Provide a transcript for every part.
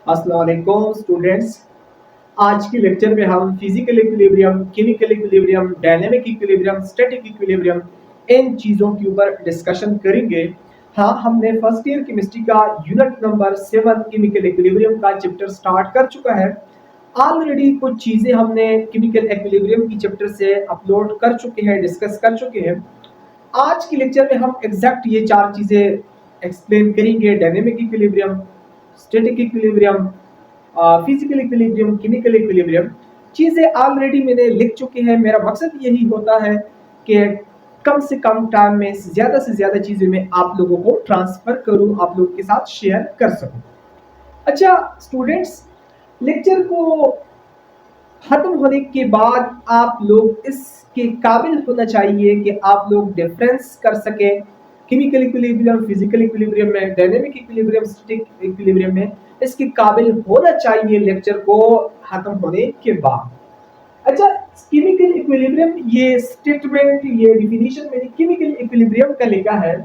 अस्सलाम वालेकुम स्टूडेंट्स। आज के लेक्चर में हम physical equilibrium, chemical equilibrium, dynamic equilibrium, static equilibrium इन चीज़ों के ऊपर डिस्कशन करेंगे। हाँ, हमने फर्स्ट ईयर केमिस्ट्री का यूनिट नंबर 7 केमिकल इक्विलिब्रियम का चैप्टर स्टार्ट कर चुका है। ऑलरेडी कुछ चीज़ें हमने केमिकल इक्विलिब्रियम की चैप्टर से अपलोड कर चुके हैं, डिस्कस कर चुके हैं। आज के लेक्चर में हम एग्जैक्ट ये चार चीज़ें एक्सप्लेन करेंगे: dynamic equilibrium, static equilibrium, physical equilibrium, chemical equilibrium. चीज़ें ऑलरेडी मैंने लिख चुके हैं। मेरा मकसद यही होता है कि कम से कम टाइम में ज़्यादा से ज़्यादा चीज़ें मैं आप लोगों को ट्रांसफ़र करूँ, आप लोगों के साथ शेयर कर सकूँ। अच्छा स्टूडेंट्स, लेक्चर को खत्म होने के बाद आप लोग इसके काबिल होना चाहिए कि आप लोग डिफरेंस कर सकें केमिकल इक्विलिब्रियम, फिजिकल इक्विलिब्रियम में, डायनेमिक इक्विलिब्रियम, स्टैटिक इक्विलिब्रियम में। इसके काबिल होना चाहिए लेक्चर को खत्म होने के बाद। अच्छा, केमिकल इक्विलिब्रियम, ये स्टेटमेंट, ये डिफिनीशन मैंने केमिकल इक्विलिब्रियम का लिखा है: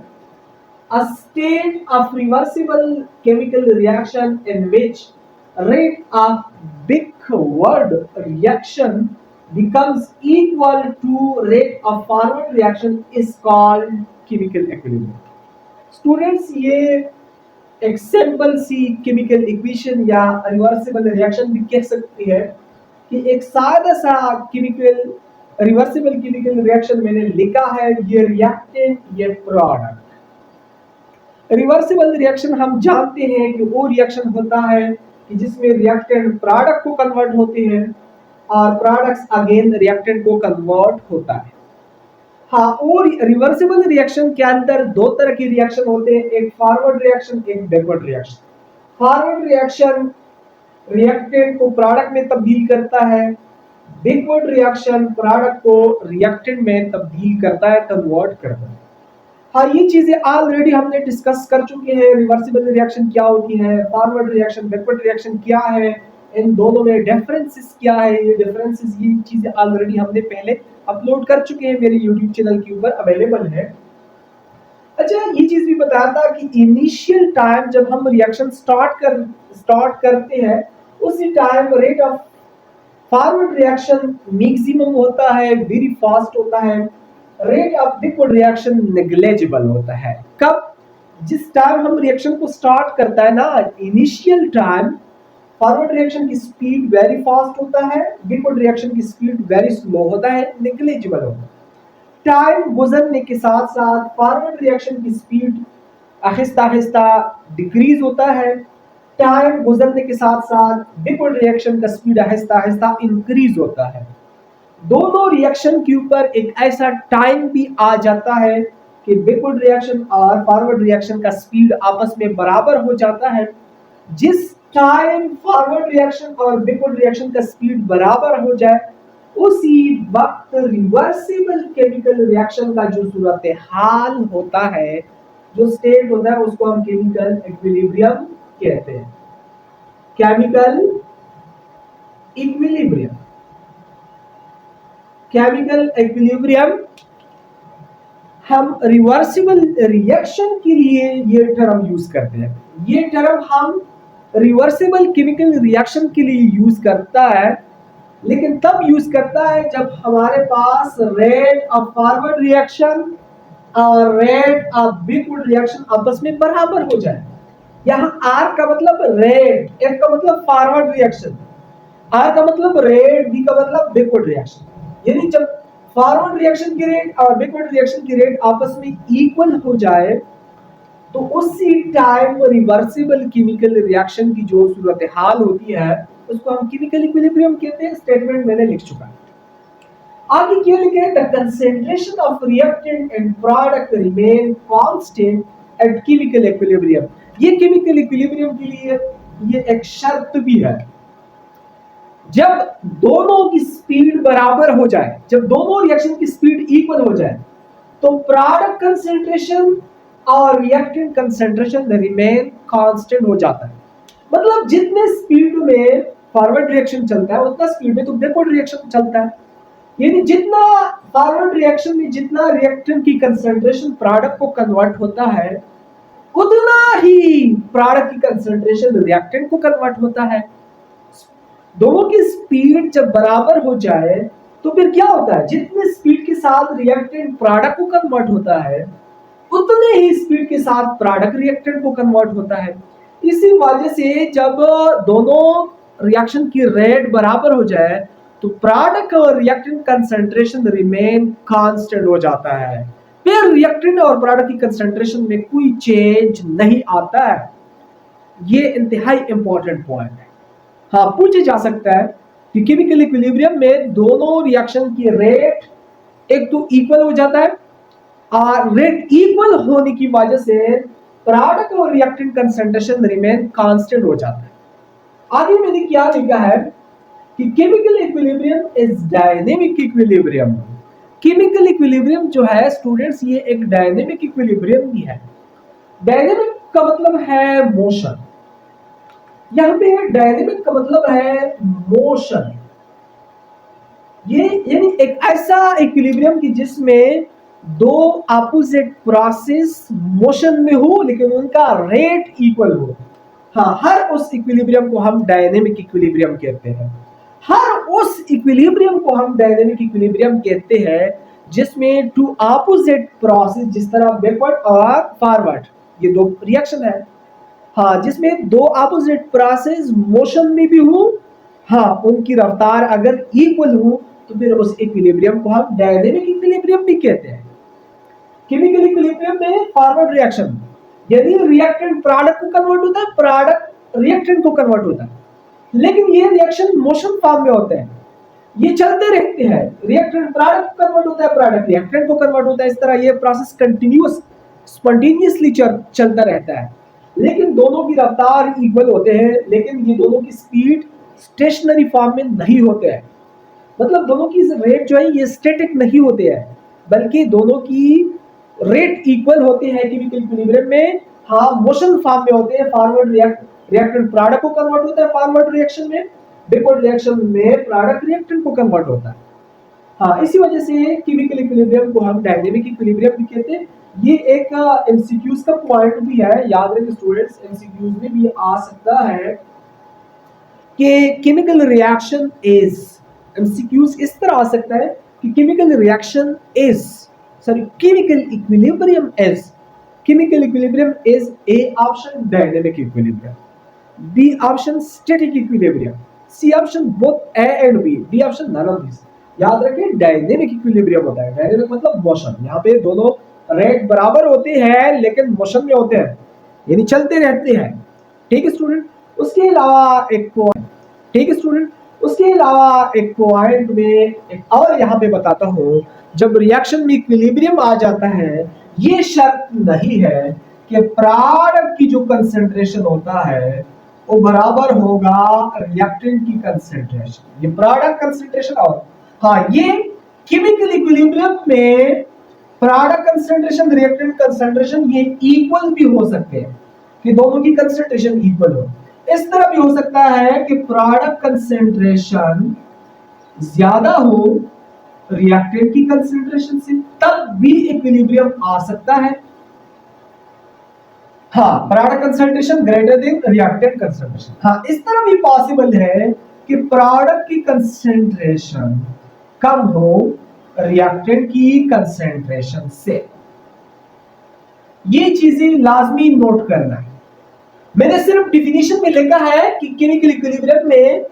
a state of reversible chemical reaction in which rate of backward reaction becomes equal to rate of forward reaction is called chemical equilibrium. Students, ये एक सिंपल सी chemical equation या reversible reaction भी कह सकती है कि एक सादा सा केमिकल रिवर्सिबल केमिकल रिएक्शन मैंने लिखा है। ये रिएक्टेंट, ये प्रोडक्ट। रिवर्सिबल रिएक्शन हम जानते हैं कि वो रिएक्शन होता है कि जिसमें रिएक्टेंट प्रोडक्ट को कन्वर्ट होते हैं और प्रोडक्ट्स अगेन रिएक्टेंट को कन्वर्ट होता है। हाँ, और रिवर्सिबल रिएक्शन के अंदर दो तरह के रिएक्शन होते हैं, एक फॉरवर्ड रिएक्शन, एक backward reaction. Forward reaction reactant को प्रोडक्ट में तब्दील करता है, बैकवर्ड रिएक्शन प्रोडक्ट को रिएक्टेंट में तब्दील करता है, कन्वर्ट करता है। हाँ, ये चीजें ऑलरेडी हमने डिस्कस कर चुके हैं। रिवर्सिबल रिएक्शन क्या होती है, फॉरवर्ड रिएक्शन, बैकवर्ड रिएक्शन क्या है, इन दोनों में डिफरेंसेस क्या है, ये डिफरेंसेस, ये चीजें ऑलरेडी हमने पहले अपलोड कर चुके हैं, मेरे यूट्यूब चैनल के ऊपर अवेलेबल है। अच्छा, ये चीज भी बताया था कि इनिशियल टाइम जब हम रिएक्शन स्टार्ट करते हैं, उसी time rate of forward reaction maximum होता है, वेरी फास्ट होता है। Rate of backward reaction negligible होता है। कब? जिस टाइम हम रिएक्शन को स्टार्ट करता है ना, इनिशियल टाइम फॉरवर्ड रिएक्शन की स्पीड वेरी फास्ट होता है, बैकवर्ड रिएक्शन की स्पीड वेरी स्लो होता है, नेग्लिजिबल होता है। टाइम गुजरने के साथ साथ फॉरवर्ड रिएक्शन की स्पीड आहिस्ता आहिस्ता डिक्रीज होता है, टाइम गुजरने के साथ साथ बैकवर्ड रिएक्शन का स्पीड आहिस्ता आहिस्ता इंक्रीज होता है। दोनों रिएक्शन के ऊपर एक ऐसा टाइम भी आ जाता है कि बैकवर्ड रिएक्शन और फॉरवर्ड रिएक्शन का स्पीड आपस में बराबर हो जाता है। जिस टाइम फॉरवर्ड रिएक्शन और बैकवर्ड रिएक्शन का स्पीड बराबर हो जाए, उसी वक्त रिवर्सिबल केमिकल रिएक्शन का जो सूरत हाल होता है, जो स्टेट होता है, उसको हम केमिकल इक्विलिब्रियम कहते हैं। केमिकल इक्विलिब्रियम, केमिकल इक्विलिब्रियम हम रिवर्सिबल रिएक्शन के लिए ये टर्म यूज करते हैं। ये टर्म हम रिवर्सिबल केमिकल रिएक्शन के लिए यूज करता है, लेकिन तब यूज करता है जब हमारे पास रेट ऑफ फॉरवर्ड रिएक्शन और रेट ऑफ बैकवर्ड रिएक्शन आपस में बराबर हो जाए। यहाँ आर का मतलब रेट, एफ का मतलब फॉरवर्ड रिएक्शन, आर का मतलब रेट, बी का मतलब बैकवर्ड रिएक्शन। यानी जब फॉरवर्ड रिएक्शन की रेट और बैकवर्ड रिएक्शन की रेट आपस में इक्वल हो जाए, तो उसी टाइम रिवर्सिबल केमिकल रिएक्शन की जो सूरत हाल होती है, उसको हम केमिकल इक्विलिब्रियम कहते हैं। स्टेटमेंट मैंने लिख चुका है। आगे क्या लिखे हैं? The concentration of reactant and product remain constant eight chemical equilibrium. ये केमिकल इक्विलिब्रियम के लिए ये एक शर्त भी है। जब दोनों की स्पीड बराबर हो जाए, जब दोनों रिएक्शन की स्पीड इक्वल हो जाए, तो प्रोडक्ट कंसेंट्रेशन और रिएक्टेंट कंसेंट्रेशन रिमेन कांस्टेंट हो जाता है। मतलब जितने स्पीड में फॉरवर्ड रिएक्शन चलता है, उतना स्पीड में तो बैकवर्ड रिएक्शन चलता है। यानी जितना फॉरवर्ड रिएक्शन में जितना रिएक्टेंट की कंसेंट्रेशन प्रोडक्ट को कन्वर्ट होता है, उतना ही प्रोडक्ट की कंसंट्रेशन रिएक्टेंट को कन्वर्ट होता है। दोनों की स्पीड जब बराबर हो जाए तो फिर क्या होता है, जितने स्पीड के साथ रिएक्टेंट प्रोडक्ट को कन्वर्ट होता है उतने ही स्पीड के साथ प्रोडक्ट रिएक्टेंट को कन्वर्ट होता है। इसी वजह से जब दोनों रिएक्शन की रेट बराबर हो जाए तो प्रोडक्ट और रिएक्टेंट कंसंट्रेशन रिमेन कांस्टेंट हो जाता है, फिर रिएक्टेंट और प्रोडक्ट की कंसंट्रेशन में कोई चेंज नहीं आता है। ये इंतहाई इंपॉर्टेंट पॉइंट है। हाँ, पूछे जा सकता है कि केमिकल इक्विलिब्रियम में दोनों रिएक्शन की रेट एक तो इक्वल हो जाता है और रेट इक्वल होने की वजह से प्रोडक्ट और रिएक्टेंट कंसंट्रेशन रिमेन कांस्टेंट हो जाता है। आगे मैंने क्या लिखा है कि chemical equilibrium is dynamic equilibrium. Chemical equilibrium जो है स्टूडेंट्स, ये एक डायनेमिक इक्विलिब्रियम भी है। डायनेमिक का मतलब है मोशन, यहां पे डायनेमिक का मतलब है मोशन। ये यानी एक ऐसा इक्विलिब्रियम कि जिसमें दो अपोजिट प्रोसेस मोशन में हो लेकिन उनका रेट इक्वल हो। हाँ, हर उस इक्विलिब्रियम को हम डायनेमिक इक्विलिब्रियम कहते हैं। हर उस इक्विलिब्रियम को हम डायनेमिक इक्विलिब्रियम कहते हैं जिसमें टू अपोजिट प्रोसेस, जिस तरह बैकवर्ड और फॉरवर्ड ये दो रिएक्शन है, हाँ, जिसमें दो अपोजिट प्रोसेस मोशन में भी हो, हाँ, उनकी रफ्तार अगर इक्वल हो तो फिर उस इक्विलिब्रियम को हम डायनेमिक इक्विलिब्रियम भी कहते हैं। केमिकल इक्विलिब्रियम में फॉरवर्ड रिएक्शन यानी रिएक्टेंट प्रोडक्ट को कन्वर्ट होता है, प्रोडक्ट रिएक्टेंट को कन्वर्ट होता है, लेकिन ये रिएक्शन मोशन फॉर्म में होते हैं, ये चलते रहते हैं। रिएक्टेंट प्रोडक्ट को कन्वर्ट होता है, प्रोडक्ट रिएक्टेंट को कन्वर्ट होता है। इस तरह ये प्रोसेस कंटिन्यूअस स्पॉन्टेनियसली चलता रहता है, लेकिन दोनों की रफ्तार इक्वल होते हैं, लेकिन ये दोनों की स्पीड स्टेशनरी फॉर्म में नहीं होते हैं। मतलब दोनों की रेट जो है ये स्टैटिक नहीं होते हैं, बल्कि दोनों की रेट इक्वल होते हैं केमिकल इक्विलिब्रियम में। हाँ, मोशन फॉर्म में होते हैं। फॉरवर्ड रिएक्टेंट प्रोडक्ट को कन्वर्ट होता है फॉरवर्ड रिएक्शन में, बैकवर्ड रिएक्शन में प्रोडक्ट रिएक्टेंट को कन्वर्ट होता है। हाँ, इसी वजह से केमिकल इक्विलिब्रियम को हम डायनेमिक इक्विलिब्रियम भी कहते हैं। ये एक एमसीक्यूज का पॉइंट भी है, याद रखें स्टूडेंट्स, एमसीक्यूज में भी आ सकता है कि केमिकल रिएक्शन इज, एमसीक्यूज इस तरह आ सकता है कि chemical reaction is, sorry, chemical equilibrium is A option dynamic equilibrium, B option static equilibrium, C option both A and B, D option none of these। याद रखिए डायनेमिक इक्विलिब्रियम होता है। Dynamic मतलब मोशन, यहाँ पे दोनों रेट बराबर होते हैं लेकिन मोशन में होते हैं, यानी चलते रहते हैं। ठीक है स्टूडेंट, उसके अलावा एक पॉइंट, ठीक है स्टूडेंट, उसके अलावा एक पॉइंट में एक और यहाँ पे बताता हूँ। जब रिएक्शन में इक्विलिब्रियम आ जाता है, ये शर्त नहीं है कि प्रोडक्ट की जो कंसंट्रेशन होता है वो बराबर होगा रिएक्टेंट की कंसंट्रेशन। ये प्रोडक्ट कंसंट्रेशन और हाँ, ये केमिकल इक्विलिब्रियम में प्रोडक्ट कंसंट्रेशन रिएक्टेंट कंसंट्रेशन ये इक्वल भी हो सकते हैं कि दोनों की कंसंट्रेशन इक्वल हो। इस तरह भी हो सकता है कि प्रोडक्ट कंसंट्रेशन ज्यादा हो रिएक्टेंट की कंसंट्रेशन से, तब भी इक्विलिब्रियम आ सकता है। हाँ, product concentration greater than reactant concentration. हाँ, इस तरह भी पॉसिबल है कि प्रोडक्ट की कंसंट्रेशन कम हो रिएक्टेंट की कंसंट्रेशन से। ये चीजें लाजमी नोट करना है। मैंने सिर्फ डिफिनीशन में लिखा है कि केमिकल इक्विलिब्रियम में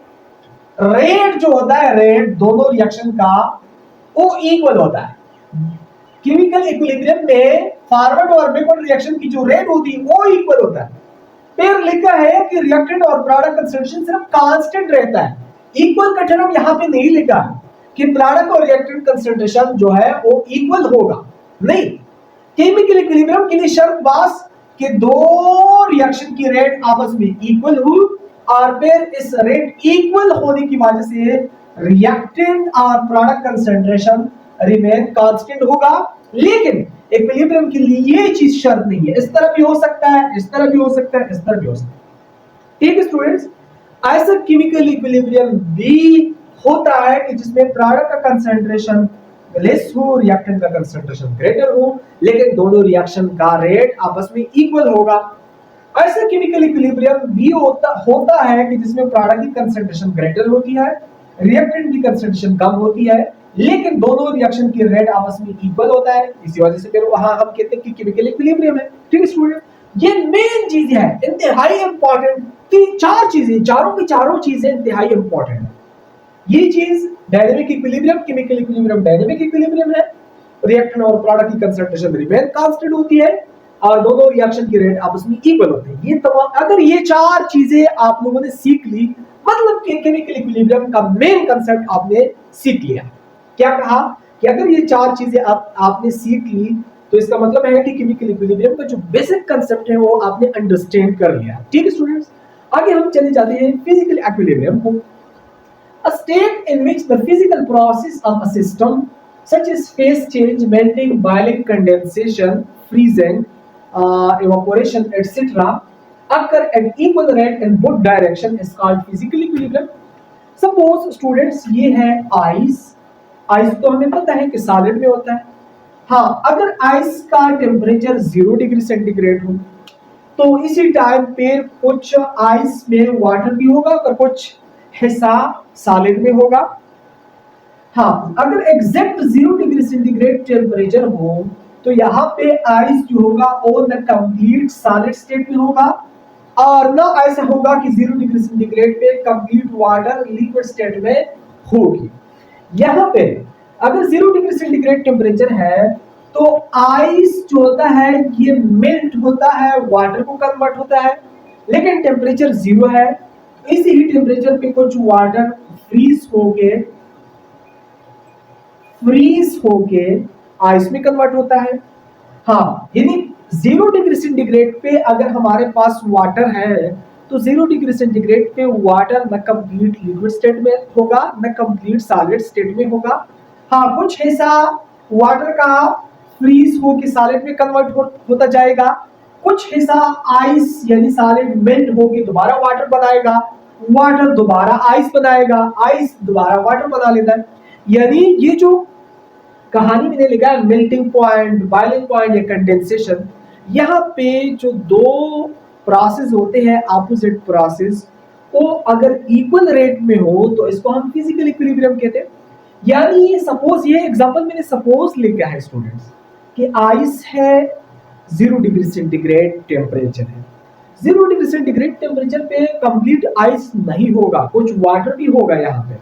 रेट जो होता है, रेट दोनों रिएक्शन का वो इक्वल होता है। केमिकल इक्विलिब्रियम में फॉरवर्ड और बैकवर्ड रिएक्शन की जो रेट होती है वो इक्वल होता है। फिर लिखा है कि रिएक्टेंट और प्रोडक्ट कंसंट्रेशन सिर्फ कांस्टेंट रहता है। इक्वल का टर्म यहाँ पे नहीं लिखा है कि प्रोडक्ट और रिएक्टेंट कंसंट्रेशन जो है वो इक्वल होगा, नहीं। केमिकल इक्विलिब्रियम के लिए शर्त बस कि दो रिएक्शन की रेट आपस में इक्वल हो और फिर इस रेट इक्वल होने की वजह से रिएक्टेंट और प्रोडक्ट कंसंट्रेशन रिमेन कांस्टेंट होगा। लेकिन इक्विलिब्रियम के लिए ये चीज शर्त नहीं है। इस तरह भी हो सकता है, इस तरह भी हो सकता है, इस तरह भी हो सकता है। ठीक है स्टूडेंट्स, ऐसा केमिकल इक्विलिब्रियम भी होता है कि जिसमें प्रोडक्ट का कंसंट्रेशन लेस हो, रिएक्टेंट का कंसंट्रेशन ग्रेटर हो, लेकिन दोनों रिएक्शन का रेट आपस में इक्वल होगा। ऐसा केमिकल इक्विलिब्रियम भी होता है कि जिसमें प्रोडक्ट की कंसंट्रेशन ग्रेटर होती है, रिएक्टेंट की कंसंट्रेशन कम होती है, लेकिन दोनों रिएक्शन की रेट आपस में इक्वल होता है। इसी वजह से फिर वहां हम कहते हैं कि केमिकल इक्विलिब्रियम है। ठीक है स्टूडेंट, ये मेन चीज है, इंतहाई इंपॉर्टेंट। तीन चार चीजें, चारों की चारों चीजें इंतहाई इंपॉर्टेंट है। ये चीज dynamic equilibrium, chemical equilibrium dynamic equilibrium है, रिएक्टेंट और प्रोडक्ट की कंसंट्रेशन रिमेन कांस्टेंट होती है और दोनों रिएक्शन की रेट आपस में इक्वल होते हैं। ये तमाम अगर ये चार चीजें आप लोगों ने सीख ली, मतलब केमिकल इक्विलिब्रियम का मेन कांसेप्ट आपने सीख लिया। क्या कहा कि अगर ये चार चीजें आपने सीख ली तो इसका मतलब है कि केमिकल इक्विलिब्रियम का जो बेसिक कांसेप्ट है वो आपने अंडरस्टैंड कर लिया। ठीक है स्टूडेंट्स, आगे हम चले जाते हैं फिजिकल इक्विलिब्रियम को। A state in which the physical process of a system, such as phase change, melting, boiling, condensation, freezing, evaporation, etc., occur at equal rate in both direction is called physical equilibrium. Suppose students ये है ice. Ice तो हमें पता है कि solid में होता है। हाँ, अगर आइस का टेम्परेचर 0 डिग्री सेंटीग्रेड हो तो इसी टाइम पे कुछ आइस में वाटर भी होगा और कुछ हिस्सा सॉलिड में होगा। हाँ, अगर एग्जैक्ट 0 डिग्री सेंटीग्रेड टेम्परेचर हो तो यहाँ पे आइस जो होगा वो न कंप्लीट सॉलिड स्टेट में होगा और न ऐसा होगा कि 0 डिग्री सेंटीग्रेड पे कंप्लीट वाटर लिक्विड स्टेट में होगी। यहाँ पे अगर 0 डिग्री सेंटीग्रेड टेम्परेचर है तो आइस जो होता है ये मेल्ट होता है, वाटर को कन्वर्ट होता है, लेकिन टेम्परेचर 0 है। इसी ही टेम्परेचर पे कुछ वाटर फ्रीज होके आइस में कन्वर्ट होता है। हाँ, यानी 0 डिग्री सेंटीग्रेड पे अगर हमारे पास वाटर है तो 0 डिग्री सेंटीग्रेड पे वाटर न कंप्लीट लिक्विड स्टेट में होगा न कंप्लीट सॉलिड स्टेट में होगा। हाँ, कुछ हिस्सा वाटर का फ्रीज होके सॉलिड में कन्वर्ट होता जाएगा, कुछ हिस्सा आइस यानी सॉलिड मेल्ट होके दोबारा वाटर बनाएगा, वाटर दोबारा आइस बनाएगा, आइस दोबारा वाटर बना लेता है। यानी ये जो कहानी मैंने लिखा है मेल्टिंग पॉइंट, बॉइलिंग पॉइंट या कंडेंसेशन, यहाँ पे जो दो प्रोसेस होते हैं अपोजिट प्रोसेस, वो अगर इक्वल रेट में हो तो इसको हम फिजिकल इक्विलिब्रियम कहते हैं। यानी सपोज, ये एग्जांपल मैंने सपोज लिखा है स्टूडेंट्स कि आइस है, 0 डिग्री सेंटीग्रेड टेम्परेचर है। 0 डिग्री सेंटीग्रेड टेम्परेचर पे कंप्लीट आइस नहीं होगा, कुछ वाटर भी होगा यहाँ पे।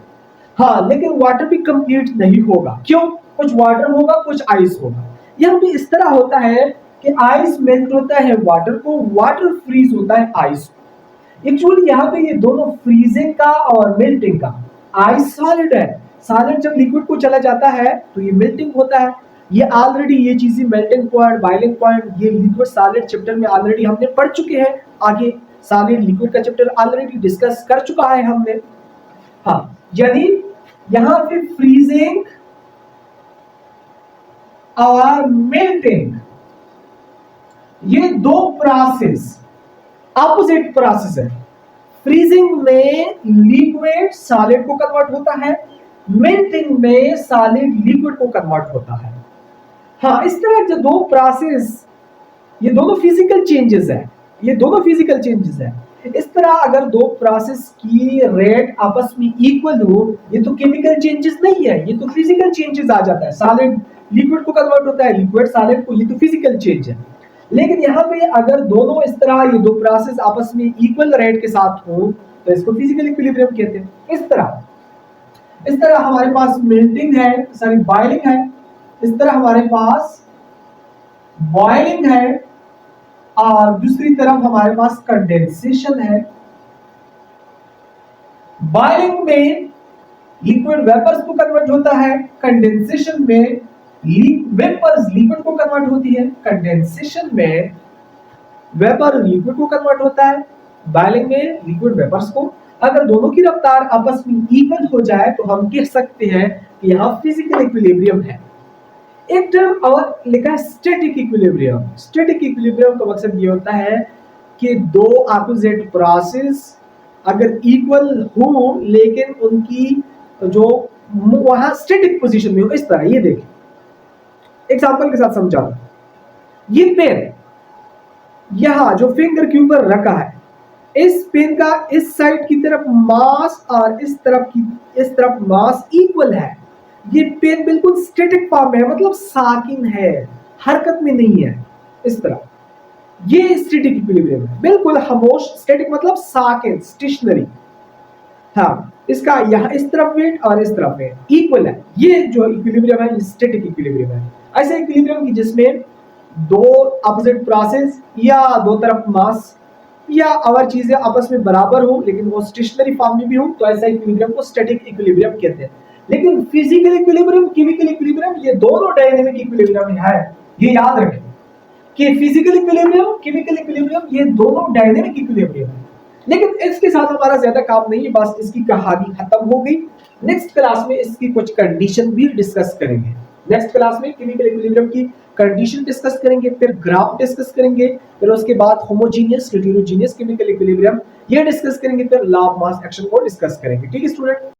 हाँ, लेकिन वाटर भी कंप्लीट नहीं होगा। क्यों? कुछ वाटर होगा, कुछ आइस होगा। यहाँ पे इस तरह होता है कि आइस मेल्ट होता है वाटर को, वाटर फ्रीज होता है आइस को। एक्चुअली यहाँ पे ये दोनों फ्रीजिंग का और मेल्टिंग का, आइस सॉलिड है, सॉलिड जब लिक्विड को चला जाता है तो ये मेल्टिंग होता है। ये ऑलरेडी ये चीजें मेल्टिंग पॉइंट, बॉइलिंग पॉइंट, ये लिक्विड सॉलिड चैप्टर में ऑलरेडी हमने पढ़ चुके हैं। आगे सॉलिड लिक्विड का चैप्टर ऑलरेडी डिस्कस कर चुका है हमने। हाँ, यदि यहाँ पे फ्रीजिंग और मेल्टिंग, ये दो प्रोसेस अपोजिट प्रोसेस है। फ्रीजिंग में लिक्विड सॉलिड को कन्वर्ट होता है, मेल्टिंग में सॉलिड लिक्विड को कन्वर्ट होता है। हाँ, इस तरह जो दो प्रोसेस, ये दोनों फिजिकल चेंजेस है, ये दोनों फिजिकल चेंजेस है। इस तरह अगर दो प्रोसेस की रेट आपस में इक्वल हो, ये तो केमिकल चेंजेस नहीं है, ये तो फिजिकल चेंजेस आ जाता है। सॉलिड लिक्विड को कन्वर्ट होता है, लिक्विड सॉलिड को, ये तो फिजिकल चेंज है। लेकिन यहाँ पे अगर दोनों इस तरह ये दो प्रोसेस आपस में इक्वल रेट के साथ हो तो इसको फिजिकल इक्विलिब्रियम कहते हैं। इस तरह हमारे पास मेल्टिंग है, सॉरी बॉइलिंग है, इस तरह हमारे पास बॉइलिंग है और दूसरी तरफ हमारे पास कंडेंसेशन है। बॉइलिंग में लिक्विड वेपर्स को कन्वर्ट होता है, कंडेंसेशन में वेपर्स लिक्विड को कन्वर्ट होती है, कंडेंसेशन में वेपर लिक्विड को कन्वर्ट होता है, बॉइलिंग में लिक्विड वेपर्स को। अगर दोनों की रफ्तार आपस में इक्वल हो जाए तो हम कह सकते हैं कि यहाँ फिजिकल इक्विलिब्रियम है। एक टर्म और लिखा है स्टैटिक इक्विलिब्रियम। स्टैटिक इक्विलिब्रियम का मकसद ये होता है कि दो अपोजिट प्रोसेस अगर इक्वल हो लेकिन उनकी जो वहां स्टैटिक पोजीशन में हो, इस तरह। ये देखिए एग्जांपल के साथ समझाता हूं। ये पेन यहां जो फिंगर के ऊपर रखा है, इस पेन का इस साइड की तरफ मास और इस तरफ मास इक्वल है। ये पेन बिल्कुल स्टैटिक फॉर्म में है, मतलब साकिन है, हरकत में नहीं है, इस तरह। ये स्टैटिक इक्विलिब्रियम है, बिल्कुल खामोश। स्टैटिक मतलब साकिन, स्टेशनरी। हाँ, इसका यहाँ इस तरफ वेट और इस तरफ वेट इक्वल है। ये जो इक्विलिब्रियम है, स्टैटिक इक्विलिब्रियम है। ऐसे इक्विलिब्रियम की जिसमें दो अपोजिट प्रोसेस या दो तरफ मास या और चीजें आपस में बराबर हो लेकिन वो स्टेशनरी फॉर्म में भी हो, तो ऐसा इक्विलिब्रियम को स्टैटिक इक्विलिब्रियम कहते हैं। लेकिन फिजिकल इक्विलिब्रियम, केमिकल इक्विलिब्रियम, ये दोनों डायनेमिक इक्विलिब्रियम है। ये याद रखें कि फिजिकल इक्विलिब्रियम, केमिकल इक्विलिब्रियम, ये दोनों डायनेमिक इक्विलिब्रियम है। लेकिन इसके साथ हमारा ज्यादा काम नहीं है, बस इसकी कहानी खत्म हो गई। नेक्स्ट क्लास में इसकी कुछ कंडीशन भी डिस्कस करेंगे। नेक्स्ट क्लास में केमिकल इक्विलिब्रियम की कंडीशन डिस्कस करेंगे, फिर ग्राफ डिस्कस करेंगे, फिर उसके बाद होमोजीनियस, हेटेरोजीनियस केमिकल इक्विलिब्रियम ये डिस्कस करेंगे, फिर लॉ ऑफ मास एक्शन को डिस्कस करेंगे। ठीक है स्टूडेंट।